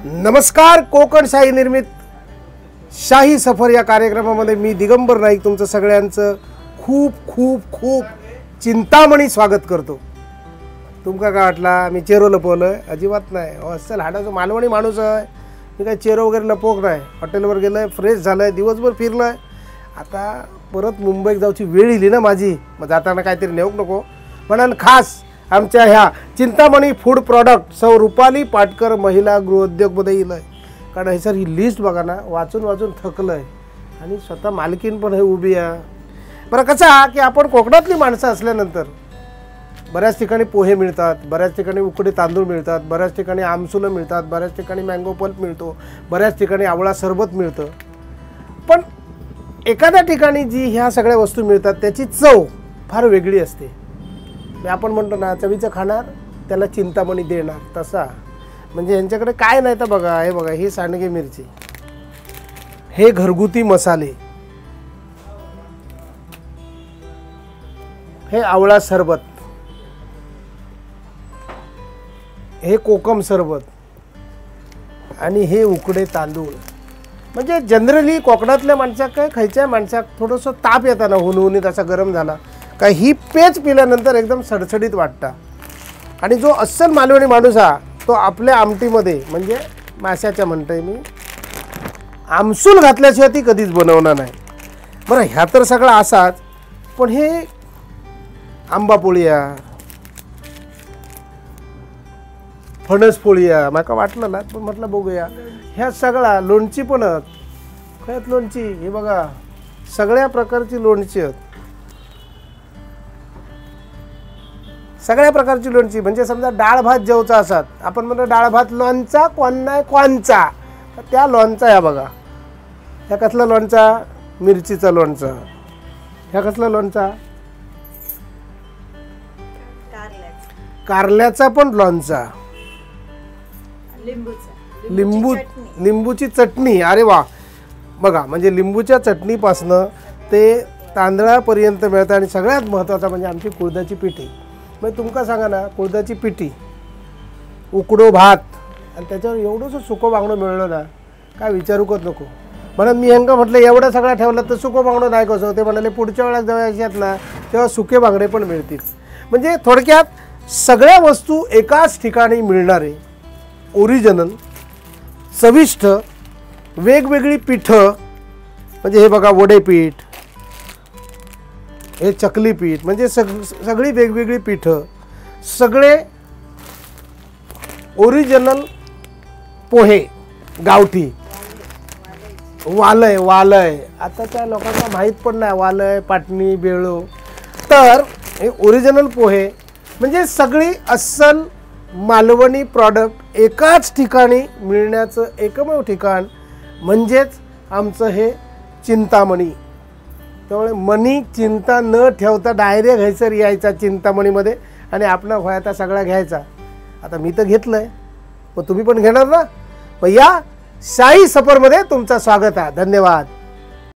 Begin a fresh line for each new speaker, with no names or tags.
नमस्कार. कोकण शाही निर्मित शाही सफर या कार्यक्रमामध्ये मी दिगंबर नाईक तुमचं सगळ्यांचं खूप खूप खूप चिंतामणी स्वागत करतो. तुमका काय वाटला मी चेहरा लपवलं? अजिबात नाही. असेल हाडाचं मालवणी माणूस आहे मी. काय चेहरा वगैरे लपवक नाही. हॉटेलवर गेलं आहे, फ्रेश झालं आहे, दिवसभर फिरलं आहे. आता परत मुंबईत जाऊची वेळ येईल ना माझी. मग जाताना काहीतरी नेऊक नको म्हणून खास आमच्या ह्या चिंतामणी फूड प्रॉडक्ट सौ रुपाली पाटकर महिला गृहोद्योगमध्ये येईल आहे. कारण हे सर ही लिस्ट बघा ना, वाचून वाचून थकलं आहे. आणि स्वतः मालकीन पण हे उभी आहे. बरं कसा की आपण कोकणातली माणसं असल्यानंतर बऱ्याच ठिकाणी पोहे मिळतात, बऱ्याच ठिकाणी उकडे तांदूळ मिळतात, बऱ्याच ठिकाणी आमसुलं मिळतात, बऱ्याच ठिकाणी मँगो पल्प मिळतो, बऱ्याच ठिकाणी आवळा सरबत मिळतं. पण एखाद्या ठिकाणी जी ह्या सगळ्या वस्तू मिळतात त्याची चव फार वेगळी असते. आपण म्हणतो ना चवीचं खाणार त्याला चिंतामणी देणार, तसा म्हणजे यांच्याकडे काय नाही तर बघा. हे बघा, ही सांडगे मिरची, हे घरगुती मसाले, हे आवळा सरबत, हे कोकम सरबत आणि हे उकडे तांदूळ. म्हणजे जनरली कोकणातल्या माणसाक काय खायच्या माणसाक थोडंसं ताप येताना हुनहुनीत असा गरम झाला का ही पेच पिल्यानंतर एकदम सडसडीत वाटतं. आणि जो अस्सल मालवणी माणूस हा तो आपल्या आमटीमध्ये म्हणजे माशाच्या म्हणतोय मी आमसूल घातल्याशिवाय ती कधीच बनवणार नाही. बरं ह्या तर सगळं असाच, पण हे आंबा पोळीया, फणस पोळीया माका वाटलं ना, पण म्हटलं बघूया. ह्या सगळा लोणची पण खयात लोणची, हे बघा सगळ्या प्रकारची लोणची आहेत. सगळ्या प्रकारची लोणची म्हणजे समजा डाळ भात जेवचा असतात, आपण म्हणतो डाळ भात लोणचा कोण नाही कोणचा, तर त्या लोणचा ह्या बघा. ह्या कसला लोणचा? मिरचीचा लोणचा. ह्या कसला लोणचा? कारल्याचा पण लोणचा. लिंबूची चटणी. अरे वा, बघा म्हणजे लिंबूच्या चटणीपासनं ते तांदळापर्यंत मिळतं. आणि सगळ्यात महत्त्वाचं म्हणजे आमची कुळदाची पिठी. मग तुमका सांगा ना, कुळदाची पिठी, उकडो भात आणि त्याच्यावर एवढंसं सुकं बांगडं मिळलं ना, काय विचारूकच नको. म्हणून मी ह्यांका म्हटलं एवढं सगळं ठेवलं तर सुकं बांगडं नाही कसं. ते म्हणाले पुढच्या वेळेला जेव्हा येतात ना तेव्हा सुके बांगडे पण मिळतील. म्हणजे थोडक्यात सगळ्या वस्तू एकाच ठिकाणी मिळणारे, ओरिजिनल, चविष्ट, वेगवेगळी पिठं. म्हणजे हे बघा वडेपीठ, हे चकली पीठ, म्हणजे सगळी वेगवेगळी पिठं, सगळे ओरिजिनल पोहे गावठी. वालय आता त्या लोकांना माहीत पण नाही वालय, पाटणी, बेळो. तर हे ओरिजिनल पोहे म्हणजे सगळी अस्सल मालवणी प्रॉडक्ट एकाच ठिकाणी मिळण्याचं एकमेव ठिकाण म्हणजेच आमचं हे चिंतामणी. त्यामुळे मनी चिंता न ठेवता डायरेक्ट घ्यायचं यायचा चिंतामणीमध्ये आणि आपला व्हायचा सगळा घ्यायचा. आता मी तर घेतलं आहे, मग तुम्ही पण घेणार ना. मग या शाही सफरमध्ये तुमचं स्वागत आहे. धन्यवाद.